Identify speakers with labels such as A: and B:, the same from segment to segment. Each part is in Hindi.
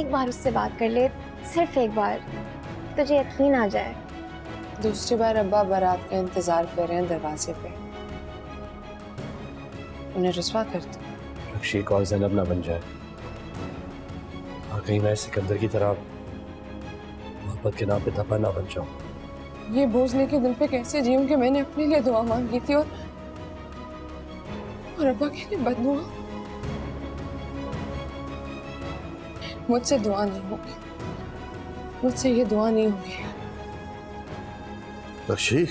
A: एक बार उससे बात कर ले, सिर्फ एक बार, तुझे यकीन आ जाए।
B: दूसरी बार अब्बा बारात का इंतजार कर रहे हैं दरवाजे पे। उन्हें रुस्वा कर दो।
C: रक्षी कौन ज़ैनब ना बन जाए और कहीं मैं सिकंदर की तरह मोहब्बत के नाम पे दफा ना बन जाऊं।
B: ये बोझ लेके दिल पे कैसे जीऊं कि मैंने अपने लिए दुआ मांगी थी और अब्बा के लिए बददुआ। मुझसे दुआ नहीं होगी, मुझसे ये दुआ नहीं होगी।
D: रक्षी,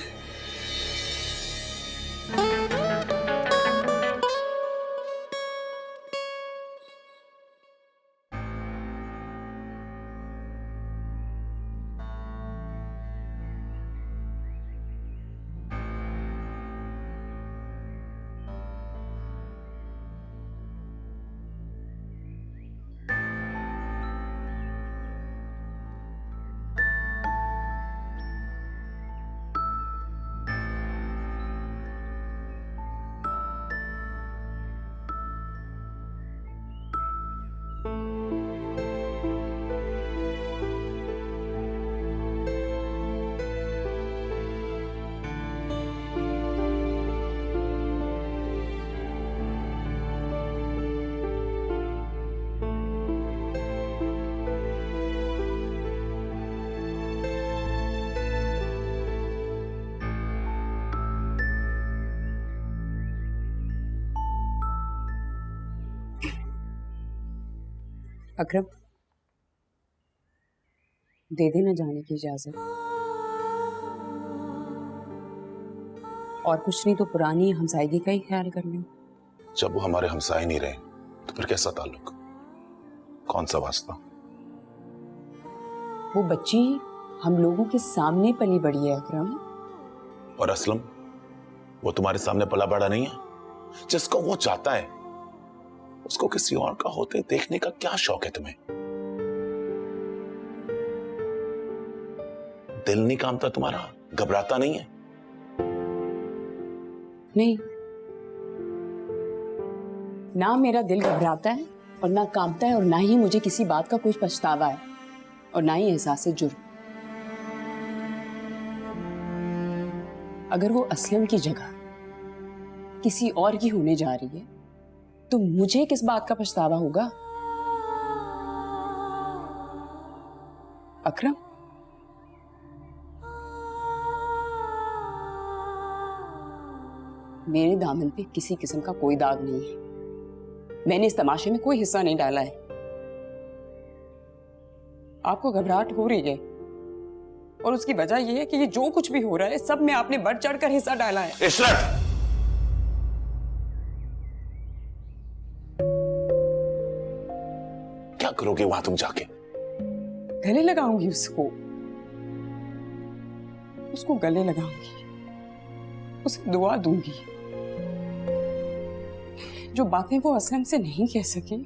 B: अकरम, दे देना जाने की इजाजत। और कुछ नहीं तो पुरानी हमसायगी का ही ख्याल कर लें।
D: जब वो हमारे हमसाए नहीं रहे तो फिर कैसा ताल्लुक, कौन सा वास्ता?
B: वो बच्ची हम लोगों के सामने पली बड़ी है अकरम।
D: और असलम, वो तुम्हारे सामने पला बड़ा नहीं है? जिसको वो चाहता है उसको किसी और का होते देखने का क्या शौक है तुम्हें? दिल नहीं कांपता तुम्हारा? घबराता नहीं है?
B: नहीं, ना मेरा दिल घबराता है और ना कांपता है और ना ही मुझे किसी बात का कोई पछतावा है और ना ही एहसास जुर्म। अगर वो असलम की जगह किसी और की होने जा रही है तो मुझे किस बात का पछतावा होगा? अकरम, मेरे दामन पे किसी किस्म का कोई दाग नहीं है। मैंने इस तमाशे में कोई हिस्सा नहीं डाला है। आपको घबराहट हो रही है और उसकी वजह यह है कि ये जो कुछ भी हो रहा है सब में आपने बढ़ चढ़कर हिस्सा डाला है।
D: इशरत, क्या करोगे वहां तुम जाके?
B: गले लगाऊंगी उसको, उसको गले लगाऊंगी, उसे दुआ दूंगी। जो बातें वो असलम से नहीं कह सकी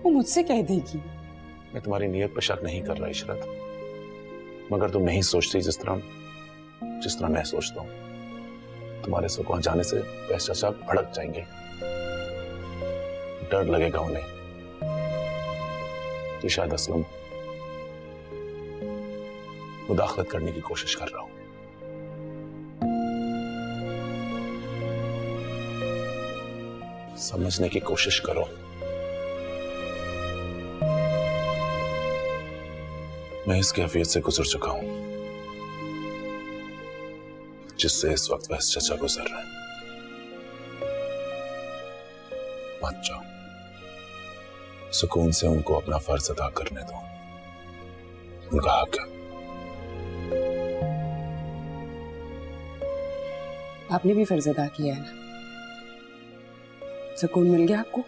B: वो मुझसे कह देगी।
D: मैं तुम्हारी नीयत पर शक नहीं कर रहा इशरत, मगर तुम नहीं सोचती जिस तरह मैं सोचता हूं। तुम्हारे से वहां जाने से वैस चाचा भड़क जाएंगे, डर लगेगा उन्हें कि शायद असलम मुदाखलत करने की कोशिश कर रहा हूं। समझने की कोशिश करो। मैं इस कैफियत से गुजर चुका हूं जिससे इस वक्त वैस चचा गुजर रहे हैं। मत जाओ, सुकून से उनको अपना फर्ज अदा करने दो, उनका हक है।
B: आपने भी फर्ज अदा किया है ना? सुकून मिल गया आपको?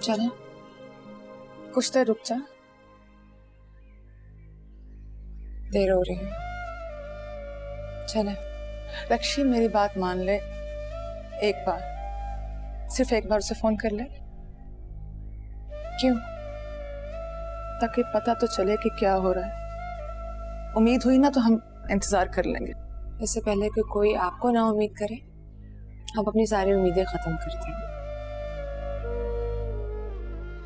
E: चले कुछ देर रुक जा, देर हो रही है। चले रक्षी, मेरी बात मान ले, एक बार, सिर्फ एक बार उसे फोन कर ले। क्यों? ताकि पता तो चले कि क्या हो रहा है। उम्मीद हुई ना तो हम इंतजार कर लेंगे।
F: इससे पहले कि कोई आपको ना उम्मीद करे, आप अपनी सारी उम्मीदें खत्म करते हैं।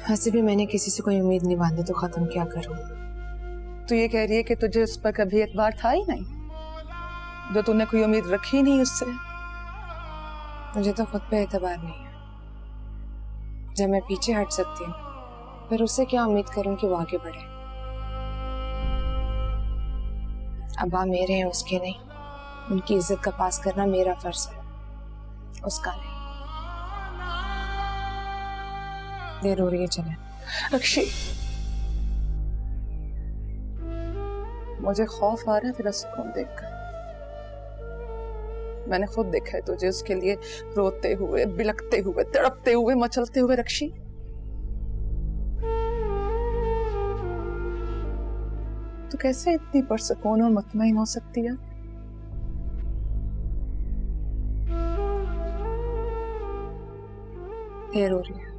F: वैसे भी मैंने किसी से कोई उम्मीद नहीं बांधी, तो खत्म क्या करूं?
E: तू ये कह रही है कि तुझे उस पर कभी एतबार था ही नहीं, जो तूने कोई उम्मीद रखी नहीं उससे?
F: मुझे तो खुद पे एतबार नहीं है। जब मैं पीछे हट सकती हूँ, फिर उससे क्या उम्मीद करूं कि वो आगे बढ़े? अब्बा मेरे हैं, उसके नहीं। उनकी इज्जत का पास करना मेरा फर्ज है, उसका नहीं। देर हो रही है, चले।
E: रक्षी, मुझे खौफ आ रहा है तेरा सुकून देखकर। मैंने खुद देखा है तुझे उसके लिए रोते हुए, बिलखते हुए, तड़पते हुए, मचलते हुए। रक्षी, तू कैसे इतनी पुरसुकून और मुतमईन हो सकती है?
F: देर हो रही है।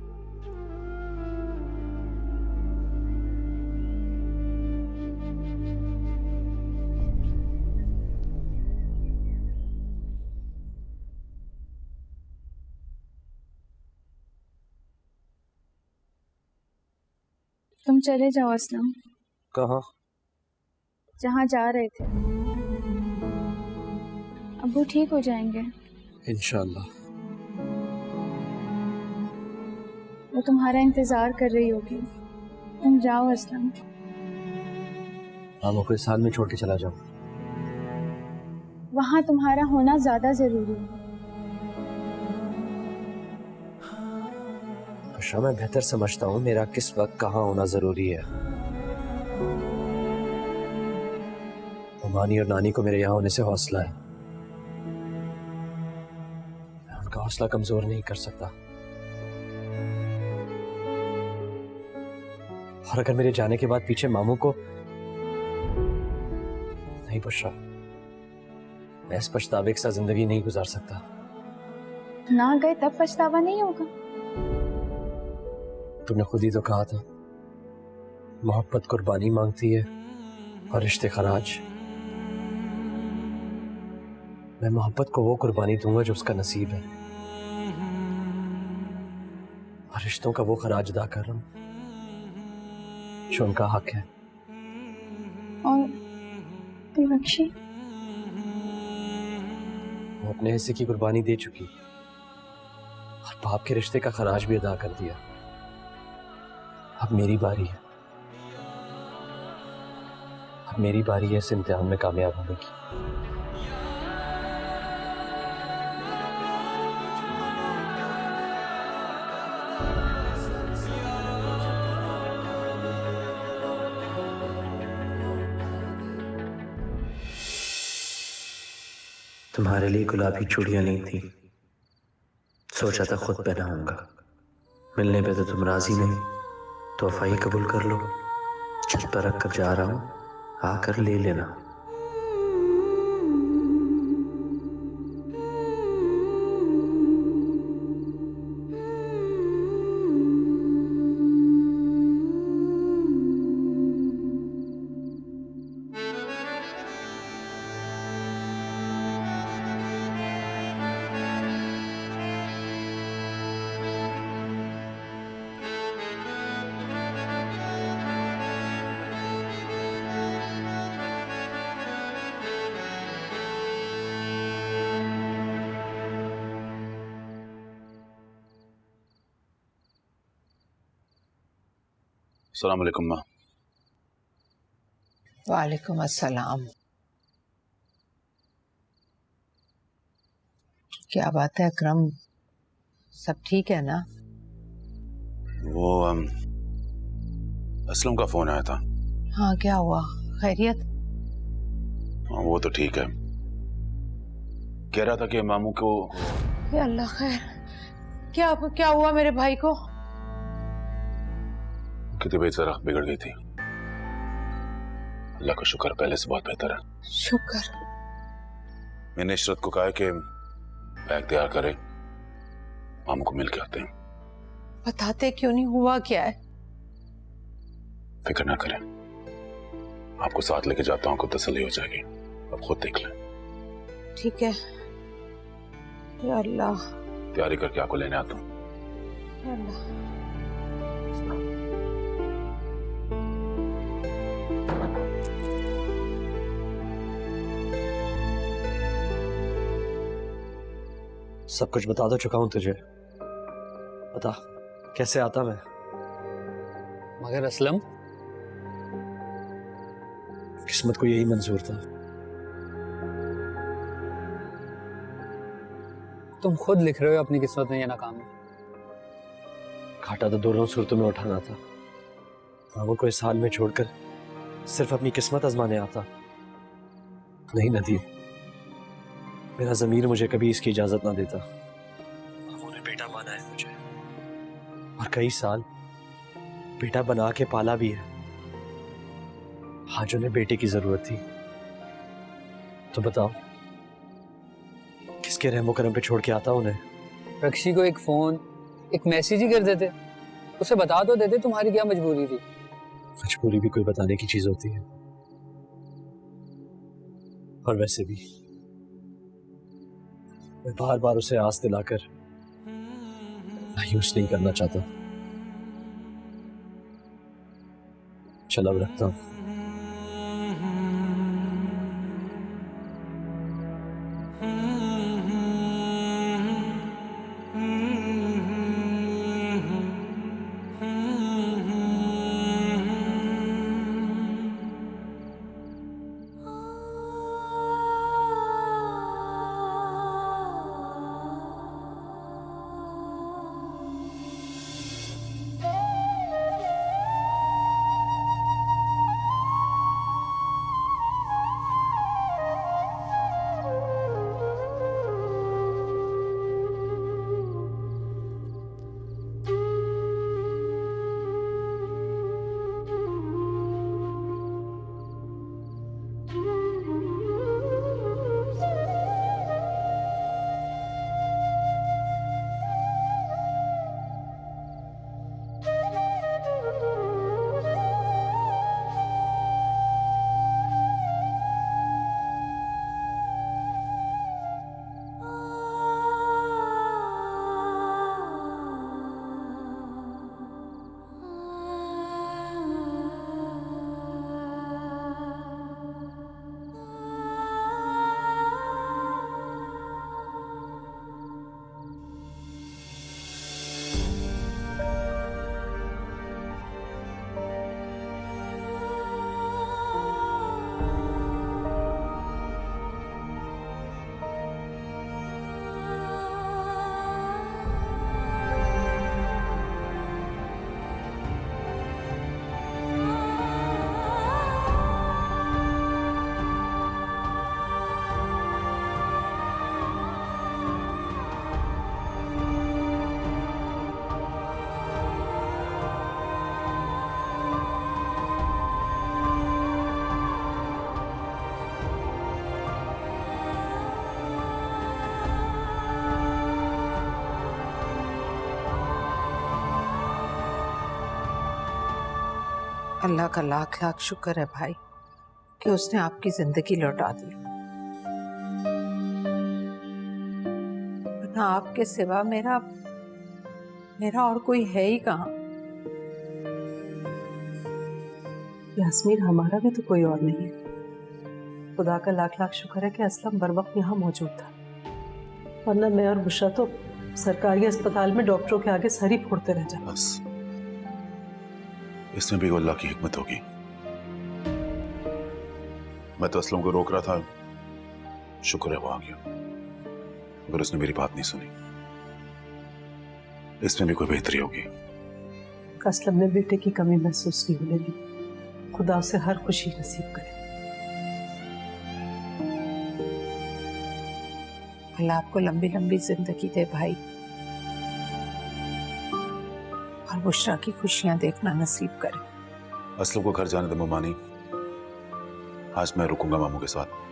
A: तुम चले जाओ असलम,
C: कहाँ?
A: जहाँ जा रहे थे। अब्बू ठीक हो जाएंगे,
C: इंशाल्लाह।
A: वो तुम्हारा इंतजार कर रही होगी। तुम जाओ असलम।
C: मामू को इस हाल में छोड़ के चला जाओ।
A: वहाँ तुम्हारा होना ज्यादा जरूरी है।
C: अच्छा, मैं बेहतर समझता हूँ मेरा किस वक्त कहाँ होना जरूरी है। मानी और नानी को मेरे यहाँ होने से हौसला है, मैं उनका हौसला कमजोर नहीं कर सकता। और अगर मेरे जाने के बाद पीछे मामू को नहीं बुशरा, मैं इस पछतावे के साथ जिंदगी नहीं गुजार सकता।
A: ना गए तब पछतावा नहीं होगा।
C: तुमने खुद ही तो कहा था, मोहब्बत कुर्बानी मांगती है और रिश्ते खराज। मैं मोहब्बत को वो कुर्बानी दूंगा जो उसका नसीब है, और रिश्तों का वो खराज अदा कर रहा हूं जो उनका हक है।
A: और रक्षी,
C: वो अपने हिस्से की कुर्बानी दे चुकी और बाप के रिश्ते का खराज भी अदा कर दिया। अब मेरी बारी है, अब मेरी बारी है इस इम्तिहान में कामयाब होने की।
G: तुम्हारे लिए गुलाबी चूड़ियां नहीं थी, सोचा था खुद पहनाऊंगा। मिलने पे तो तुम राजी नहीं, तोहफा ही कबूल कर लो। छत पर रख कर जा रहा हूं, आकर ले लेना।
D: अस्सलाम वालेकुम माँ।
H: वालेकुम अस्सलाम। क्या बात है अकरम, सब ठीक है ना?
D: वो असलम का फोन आया था।
H: हाँ, क्या हुआ? खैरियत?
D: हाँ, वो तो ठीक है। कह रहा था कि मामू को।
H: या अल्लाह खैर, क्या हुआ मेरे भाई को?
D: कि तबीयत जरा बिगड़ गई थी। अल्लाह का शुक्र पहले से बहुत बेहतर है।
E: शुक्र।
D: मैंने इशरत को कहा कि बैग तैयार करे, मामू को मिल के आते हैं।
E: बताते क्यों नहीं, हुआ क्या है?
D: फिक्र ना करें, आपको साथ लेके जाता हूँ, आपको तसल्ली हो जाएगी, अब खुद देख लें।
E: ठीक है। या अल्लाह।
D: तैयारी करके आपको लेने आता हूँ।
E: या अल्लाह।
C: सब कुछ बता तो चुका हूं तुझे, बता कैसे आता मैं?
I: मगर असलम,
C: किस्मत को यही मंजूर था।
I: तुम खुद लिख रहे हो अपनी किस्मत में ये नाकामी।
C: घाटा तो दोनों सूरतों में उठाना था। मामू को इस हाल में छोड़कर सिर्फ अपनी किस्मत आजमाने आता नहीं। नदी, मेरा ज़मीर मुझे कभी इसकी इजाजत ना देता। मामू ने बेटा माना है मुझे, और कई साल बेटा बना के पाला भी है। आज उन्हें बेटे की जरूरत थी, तो बताओ किसके रहमो करम पे छोड़ के आता उन्हें?
I: रक्षी को एक फोन, एक मैसेज ही कर देते, उसे बता तो देते तुम्हारी क्या मजबूरी थी।
C: मजबूरी भी कोई बताने की चीज होती है, और वैसे भी मैं बार बार उसे आस दिलाकर मायूस नहीं करना चाहता। चल अब रखता हूं।
E: अल्लाह का लाख लाख शुक्र है भाई कि उसने आपकी जिंदगी लौटा दी, वरना आपके सिवा मेरा और कोई है ही कहाँ।
J: यास्मीन, हमारा भी तो कोई और नहीं है। खुदा का लाख लाख शुक्र है कि असलम बर वक्त यहाँ मौजूद था, वरना मैं और बुशरा तो सरकारी अस्पताल में डॉक्टरों के आगे सर ही फोड़ते रह जाते।
D: बस इसमें भी अल्लाह की हिकमत होगी। मैं तो असलम को रोक रहा था, शुक्र है वो आ गया, मगर उसने मेरी बात नहीं सुनी। इसमें भी कोई बेहतरी होगी।
J: असलम ने बेटे की कमी महसूस नहीं होने दी। खुदा उसे हर खुशी नसीब करे।
E: अल्लाह आपको लंबी लंबी जिंदगी दे भाई, और
F: बुशरा की खुशियां देखना नसीब करे।
D: असलम को घर जाने दो मानी, आज मैं रुकूंगा मामू के साथ।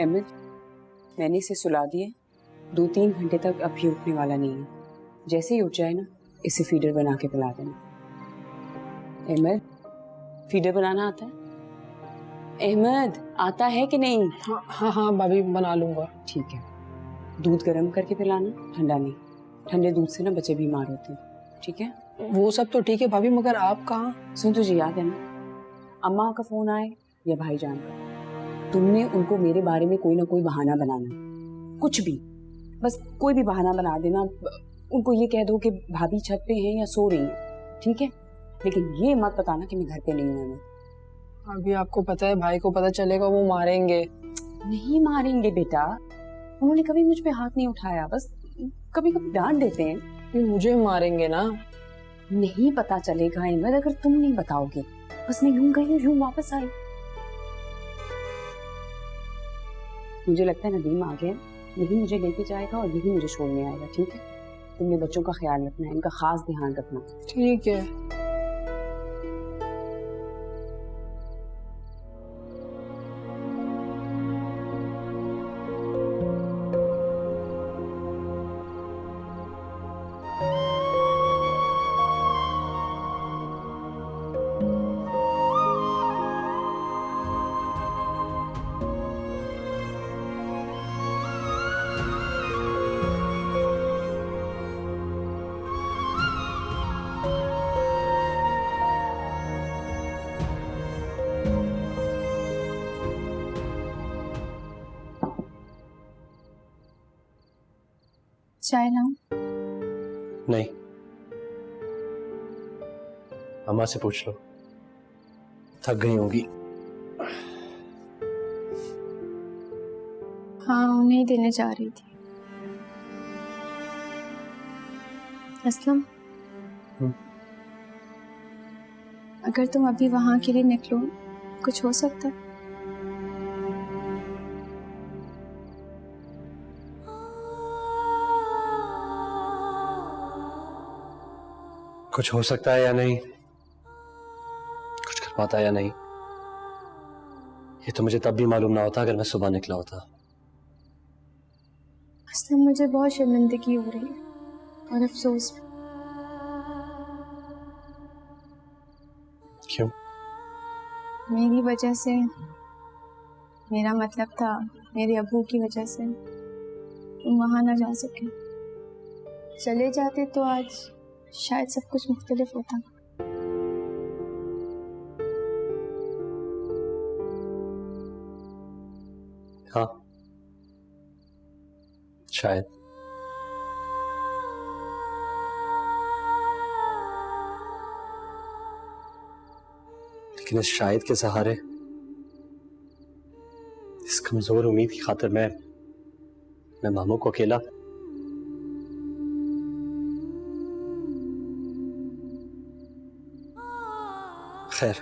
B: अहमद, मैंने इसे सुला दिया, 2-3 घंटे तक अब भी उठने वाला नहीं है। जैसे ही उठ जाए ना, इसे फीडर बना के पिला देना। अहमद, फीडर बनाना आता है? अहमद, आता है कि नहीं?
F: हाँ हाँ भाभी, बना लूंगा।
B: ठीक है, दूध गर्म करके पिलाना, ठंडा नहीं। ठंडे दूध से ना बच्चे बीमार होते हैं, ठीक है?
F: वो सब तो ठीक है भाभी, मगर आप कहाँ?
B: सुन, तुझे याद है ना, अम्मा का फोन आए या भाईजान का, तुमने उनको मेरे बारे में कोई ना कोई बहाना बनाना, कुछ भी, बस कोई भी बहाना बना देना। उनको ये कह दो कि भाभी छत पे हैं या सो रही हैं, ठीक है? लेकिन ये मत बताना कि मैं घर पे नहीं हूँ।
F: अभी आपको पता है, भाई को पता चलेगा वो मारेंगे।
B: नहीं मारेंगे बेटा, उन्होंने कभी मुझ पे हाथ नहीं उठाया, बस कभी कभी डांट देते हैं।
F: फिर मुझे मारेंगे ना?
B: नहीं पता चलेगा अहमद, अगर तुम नहीं बताओगे। बस मैं यूं गई यूं वापस आई। मुझे लगता है नदीम आ गया, यही मुझे लेके जाएगा और यही मुझे छोड़ने आएगा, ठीक है? तुमने बच्चों का ख्याल रखना है, इनका खास ध्यान रखना।
F: ठीक है।
A: चाय लाऊं?
C: नहीं, अम्मा से पूछ लो, थक गई होंगी।
A: हाँ, उन्हें देने जा रही थी। असलम, अगर तुम अभी वहां के लिए निकलो, कुछ हो सकता है?
C: कुछ हो सकता है या नहीं, कुछ कर पाता या नहीं, ये तो मुझे तब भी मालूम ना होता अगर मैं सुबह निकला होता।
A: असलम, मुझे बहुत शर्मिंदगी हो रही है और अफसोस।
C: क्यों?
A: मेरी वजह से मेरा मतलब था मेरे अब्बू की वजह से तुम वहां ना जा सके। चले जाते तो आज शायद सब कुछ मुख्तलिफ होता।
C: हाँ शायद। लेकिन इस शायद के सहारे, इस कमजोर उम्मीद की खातिर मैं मामू को अकेला खैर,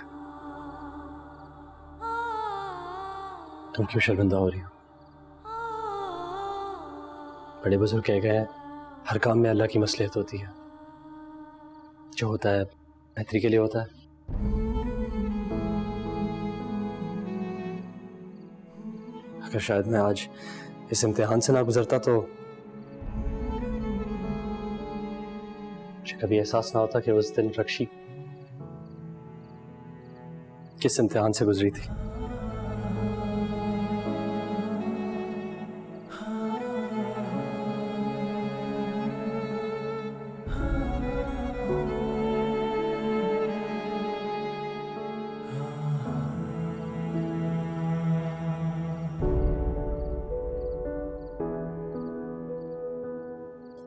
C: तुम क्यों शर्मिंदा हो रही हो? बड़े बुजुर्ग कह गए हैं, हर काम में अल्लाह की मसलियत होती है। जो होता है बेहतरी के लिए होता है। अगर शायद मैं आज इस इम्तिहान से ना गुजरता तो मुझे कभी एहसास ना होता कि उस दिन रक्षी किस इम्तिहान से गुजरी थी।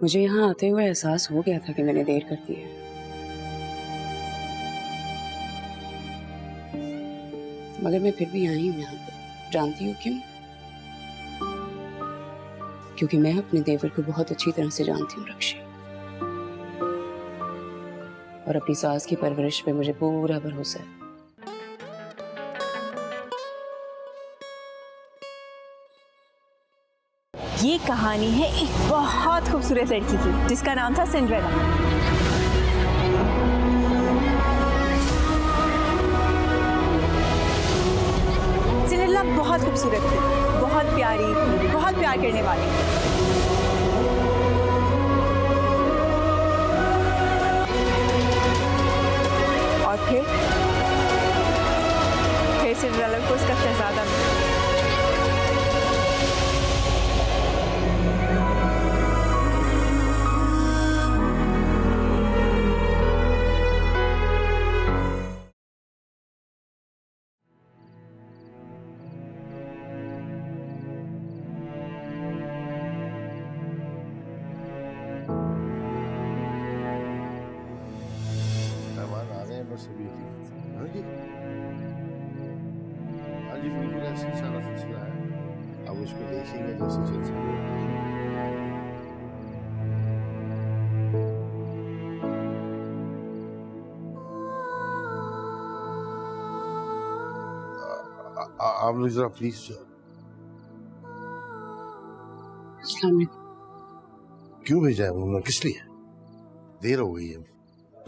B: मुझे यहाँ आते हुए एहसास हो गया था कि मैंने देर कर दी है, मगर मैं फिर भी आई हूँ यहाँ पे। जानती हो क्यों? क्योंकि मैं अपने देवर को बहुत अच्छी तरह से जानती हूँ रक्षी, और अपनी सास की परवरिश पे मुझे पूरा भरोसा है।
K: ये कहानी है एक बहुत खूबसूरत लड़की की जिसका नाम था सिंड्रेला। सिंड्रेला बहुत खूबसूरत थी, बहुत प्यारी, बहुत प्यार करने वाली। और फिर सिंड्रेला को उसका शहजादा मिला।
L: सभी हाँ जी, हाँ जी, बिल्कुल ऐसा सारा सिलसिला है। अब उसको देखेंगे जैसे सिलसिला। आप लोग जरा प्लीज क्यों भेजा है उन्होंने, किस लिए? देर हो गई है,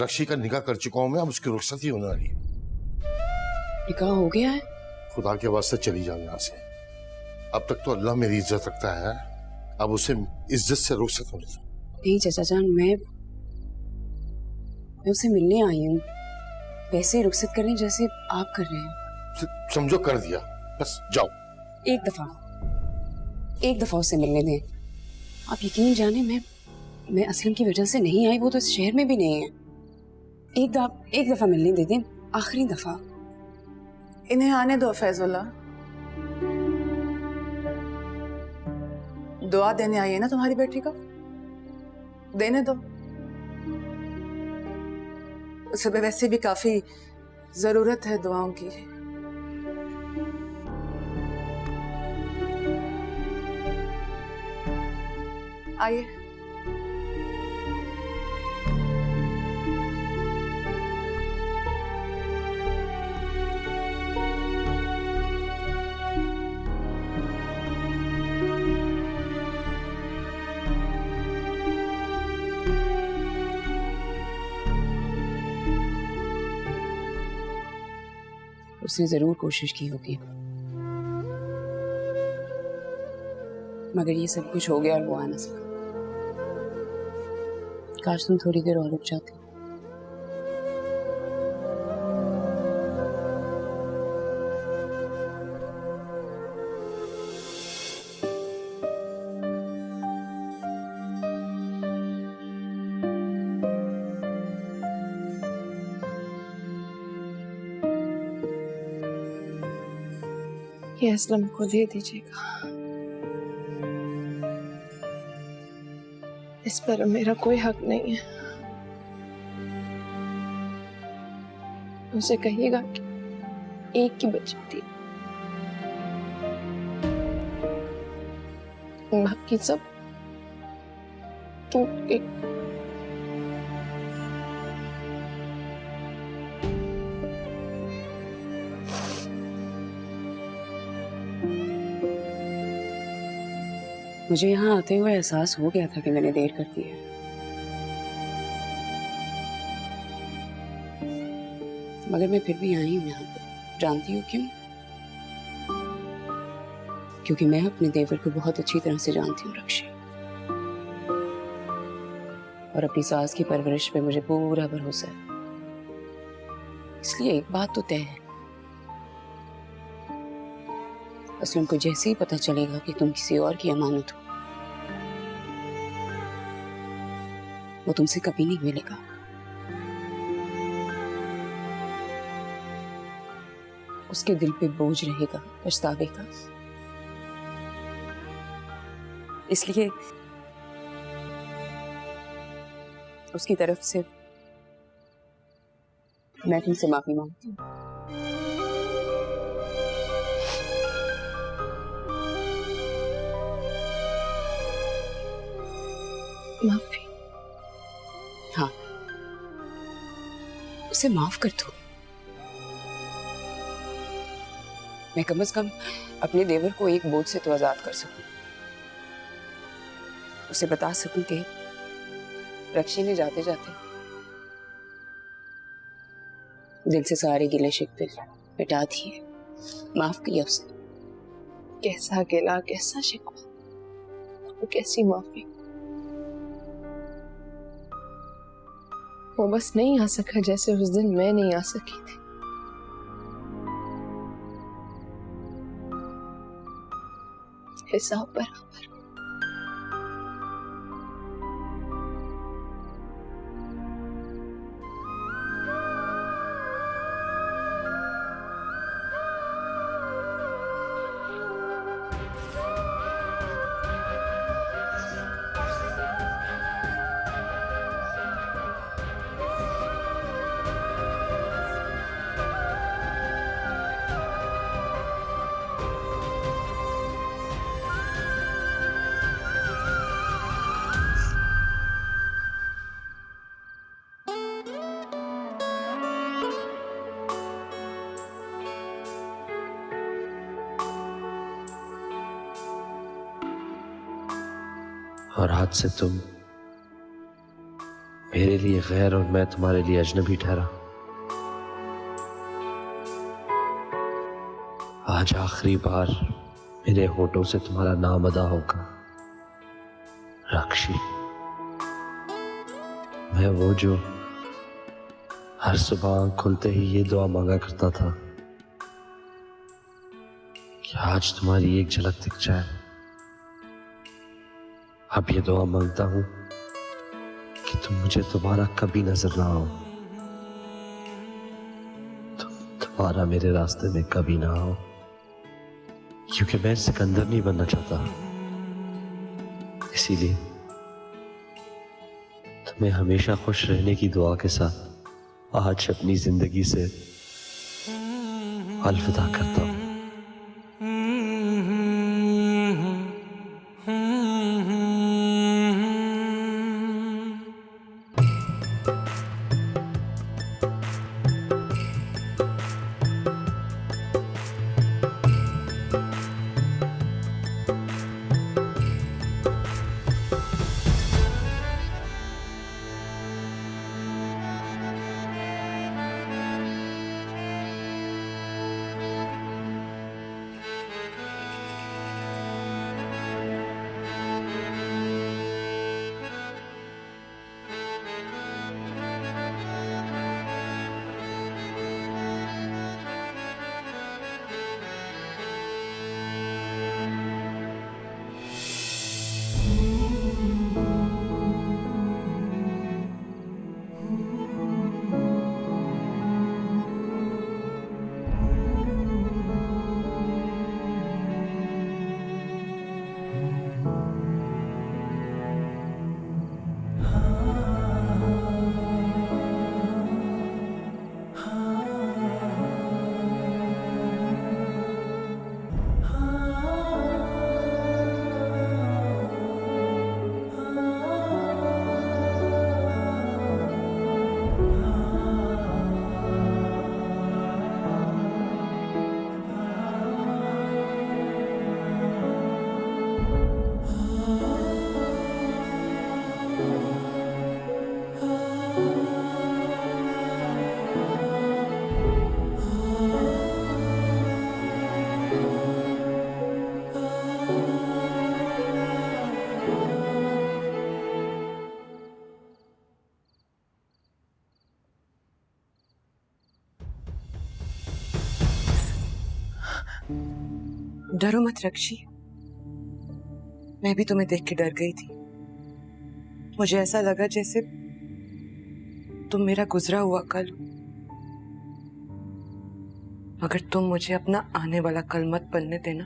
L: रक्षी का निकाह कर चुका हूं मैं, अब उसकी रुखसत ही होने वाली है।
B: निकाह हो गया है?
L: खुदा के वास्ते चली जाओ यहाँ से। अब तक तो अल्लाह मेरी इज्जत रखता है, अब उसे इज्जत से रुखसत होने दो।
B: नहीं चाचा जान, मैं उसे मिलने आई हूँ, वैसे ही रुखसत करने जैसे आप कर रहे हैं।
L: समझो कर दिया, बस जाओ।
B: एक दफा उसे मिलने दें। आप यकीन जाने मैं असलम की वजह से नहीं आई, वो तो इस शहर में भी नहीं है। एक दफा मिलने दे दें, आखिरी दफा।
E: इन्हें आने दो फैजुल्ला, दुआ देने आई है ना तुम्हारी बेटी को, देने दो। उसे वैसे भी काफी जरूरत है दुआओं की। आइए।
B: उसने जरूर कोशिश की होगी, मगर ये सब कुछ हो गया और वो आ ना सका। काश तुम थोड़ी देर और रुक जाती।
F: ये असलम को दे दीजिएगा। इस पर मेरा कोई हक नहीं है। उसे कहिएगा कि एक की बची थी, बाकी सब टूट गई।
B: मुझे यहाँ आते हुए एहसास हो गया था कि मैंने देर कर दी है। मगर मैं फिर भी आई हूँ यहाँ पे। जानती हो क्यों? क्योंकि मैं अपने देवर को बहुत अच्छी तरह से जानती हूँ रक्षी, और अपनी सास की परवरिश पे मुझे पूरा भरोसा है। इसलिए एक बात तो तय है, असलम को जैसे ही पता चलेगा कि तुम किसी और की अमानत हो, वो तुमसे कभी नहीं मिलेगा। उसके दिल पे बोझ रहेगा पछतावे का। इसलिए उसकी तरफ से मैं तुमसे माफी मांगती हूँ।
F: माफी?
B: हाँ, उसे माफ कर दो। मैं कम से कम अपने देवर को एक बोझ से तो आजाद कर सकूं। उसे बता सकूं कि रक्षी ने जाते जाते दिल से सारे गिले शिकवे मिटा दिए, माफ किया उसे।
F: कैसा गिला, कैसा शिकवा, और कैसी माफी। वो बस नहीं आ सका जैसे उस दिन मैं नहीं आ सकी थी। हिसाब बराबर।
G: और आज से तुम मेरे लिए गैर और मैं तुम्हारे लिए अजनबी ठहरा। आज आखिरी बार मेरे होठों से तुम्हारा नाम अदा होगा, रक्षी। मैं वो जो हर सुबह खुलते ही ये दुआ मांगा करता था कि आज तुम्हारी एक झलक दिख जाए। अब ये दुआ मांगता हूं कि तुम मुझे दोबारा कभी नजर ना आओ, तुम दोबारा मेरे रास्ते में कभी ना आओ, क्योंकि मैं सिकंदर नहीं बनना चाहता। इसीलिए तुम्हें हमेशा खुश रहने की दुआ के साथ आज अपनी जिंदगी से अलविदा करता हूं।
F: डरो मत रक्षी, मैं भी तुम्हें देख के डर गई थी। मुझे ऐसा लगा जैसे तुम मेरा गुजरा हुआ कल हो, मगर तुम मुझे अपना आने वाला कल मत बनने देना।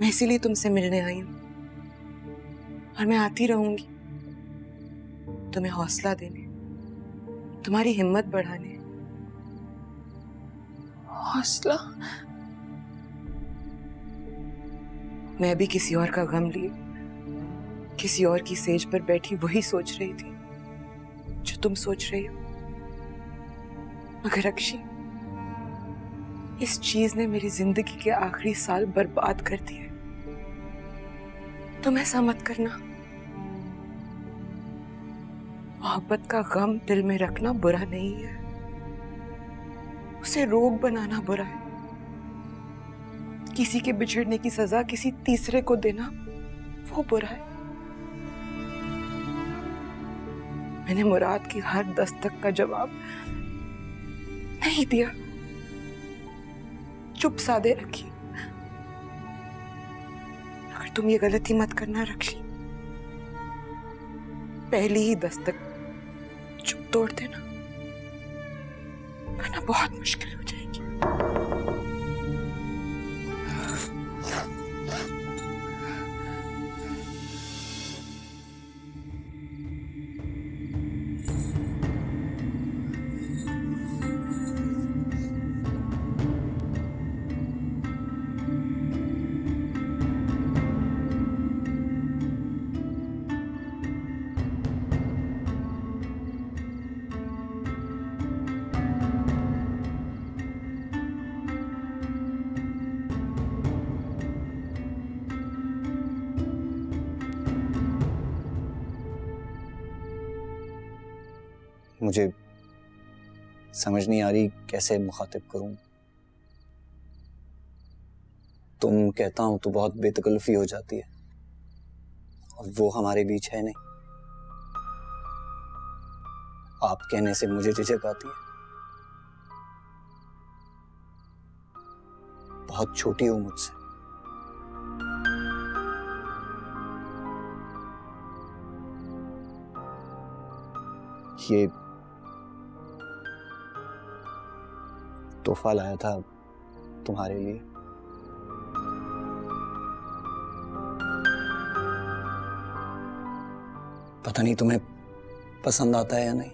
F: मैं इसीलिए तुमसे मिलने आई हूं और मैं आती रहूंगी तुम्हें हौसला देने, तुम्हारी हिम्मत बढ़ाने।
A: हौसला?
F: मैं भी किसी और का गम लिए किसी और की सेज पर बैठी वही सोच रही थी जो तुम सोच रही हो। मगर अक्षी, इस चीज ने मेरी जिंदगी के आखिरी साल बर्बाद कर दिए। तुम ऐसा मत करना। मोहब्बत का गम दिल में रखना बुरा नहीं है, उसे रोग बनाना बुरा है। किसी के बिछड़ने की सजा किसी तीसरे को देना वो बुरा है। मैंने मुराद की हर दस्तक का जवाब नहीं दिया, चुप साधे रखी। अगर तुम ये गलती मत करना रक्षी, पहली ही दस्तक चुप तोड़ देना, वरना बहुत मुश्किल हो जाएगी।
M: मुझे समझ नहीं आ रही कैसे मुखातिब करूं। तुम कहता हूं तो बहुत बेतकल्लुफी हो जाती है, और वो हमारे बीच है नहीं। आप कहने से मुझे झिझक आती है। बहुत छोटी हो मुझसे। ये तोहफा लाया था तुम्हारे लिए। पता नहीं तुम्हें पसंद आता है या नहीं।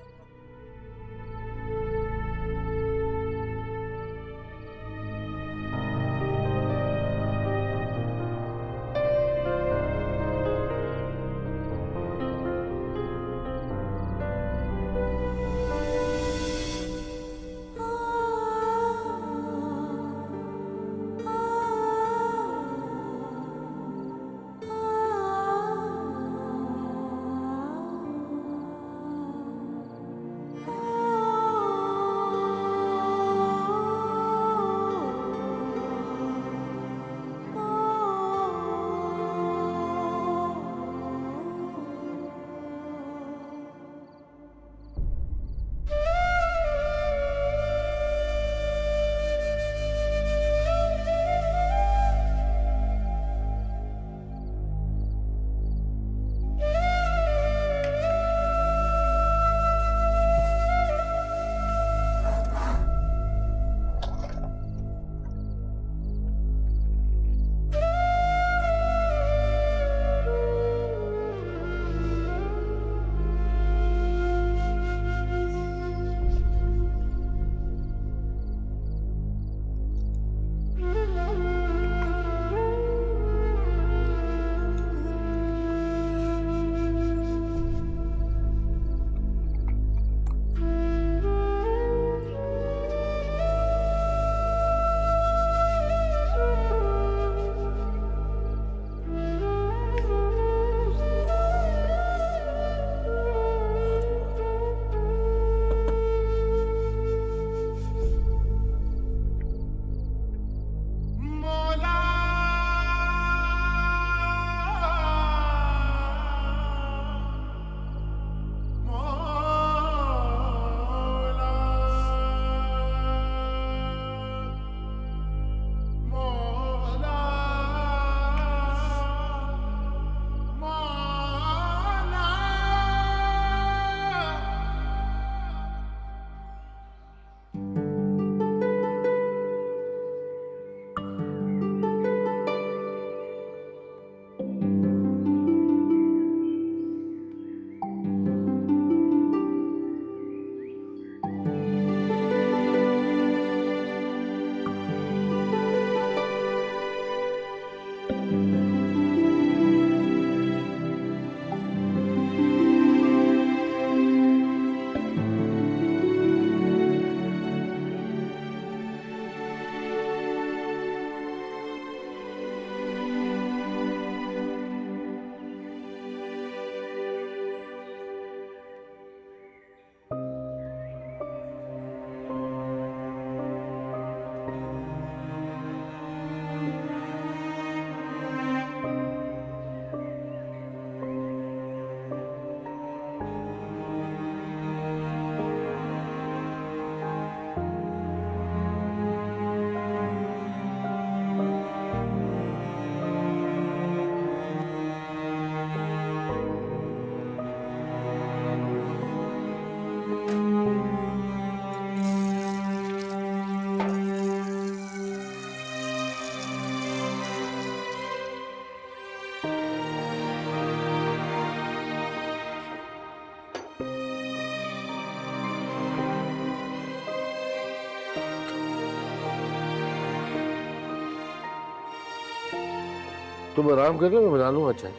L: तुम आराम कर लो, मैं बना लूंगा चाय।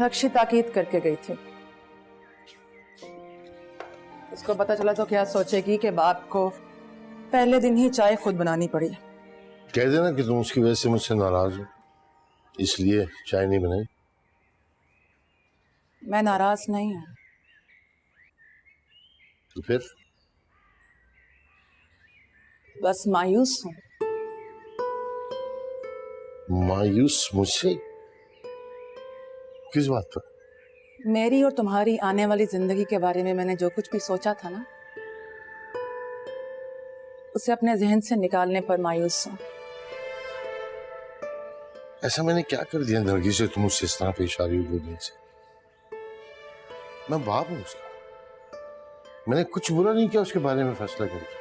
E: रक्षी ताकीद करके गई थी। उसको पता चला तो क्या सोचेगी कि बाप को पहले दिन ही चाय खुद बनानी पड़ी।
L: कह देना कि तुम उसकी वजह से मुझसे नाराज हो, इसलिए चाय नहीं बनाई।
E: मैं नाराज नहीं हूं।
L: तो फिर?
E: बस मायूस हूं।
L: मायूस मुझसे? किस बात पर?
E: मेरी और तुम्हारी आने वाली जिंदगी के बारे में मैंने जो कुछ भी सोचा था ना, उसे अपने जहन से निकालने पर मायूस हूं।
L: ऐसा मैंने क्या कर दिया नरगिस से तुम उससे इस तरह पेश आ रही हो 2 दिन से? मैं बाप हूं उसका, मैंने कुछ बुरा नहीं किया उसके बारे में फैसला करके।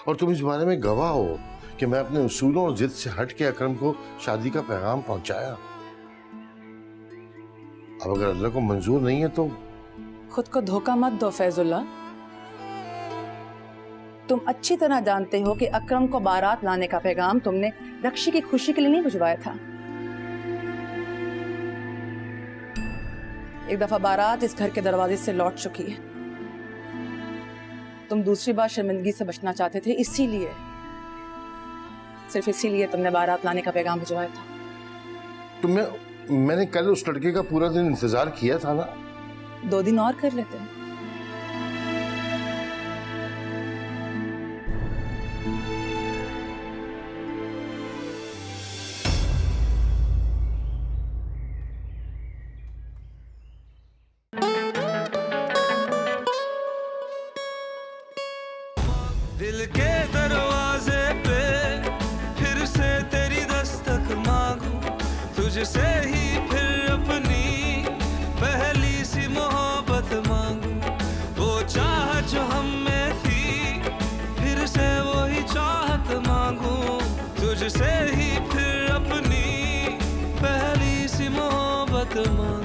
L: और तुम इस बारे में गवाह हो कि मैं अपने उसूलों और जिद से हट के अकरम को शादी का पैगाम पहुंचाया। अब अगर अल्लाह को मंजूर नहीं है तो
E: खुद को धोखा मत दो फैजुल्ला। तुम अच्छी तरह जानते हो कि अकरम को बारात लाने का पैगाम तुमने रक्षी की खुशी के लिए नहीं भिजवाया था। एक दफा बारात इस घर के दरवाजे से लौट चुकी है। तुम दूसरी बार शर्मिंदगी से बचना चाहते थे, इसीलिए, सिर्फ इसीलिए तुमने बारात लाने का पैगाम भिजवाया था।
L: मैंने कल उस लड़के का पूरा दिन इंतजार किया था ना।
E: 2 दिन और कर लेते।
N: दिल के दरवाजे पे फिर से तेरी दस्तक मांगू, तुझसे ही फिर अपनी पहली सी मोहब्बत मांगू। वो चाहत जो हम में थी फिर से वही चाहत मांगू, तुझसे ही फिर अपनी पहली सी मोहब्बत मांगू।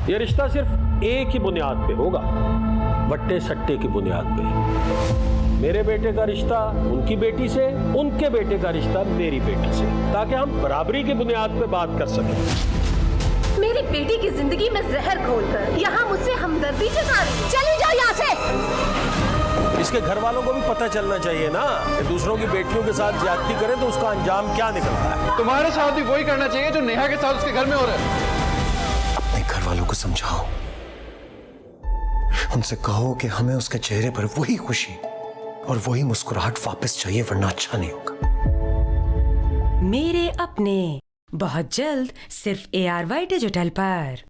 O: ये रिश्ता सिर्फ एक ही बुनियाद पे होगा, वट्टे सट्टे की बुनियाद पे। मेरे बेटे का रिश्ता उनकी बेटी से, उनके बेटे का रिश्ता मेरी बेटी से, ताकि हम बराबरी की बुनियाद पे बात कर सकें।
P: मेरी बेटी की जिंदगी में जहर घोलकर यहाँ मुझसे हमदर्दी जता रही है। चली जाओ यहाँ से।
O: इसके घर वालों को भी पता चलना चाहिए ना कि दूसरों की बेटियों के साथ ज्यादती करें तो उसका अंजाम क्या निकलता है।
Q: तुम्हारे साथ भी वही करना चाहिए जो नेहा के साथ उसके घर में हो रहा है।
G: घर वालों को समझाओ, उनसे कहो कि हमें उसके चेहरे पर वही खुशी और वही मुस्कुराहट वापस चाहिए, वरना अच्छा नहीं होगा।
R: मेरे अपने बहुत जल्द सिर्फ ARY डिजिटल पर।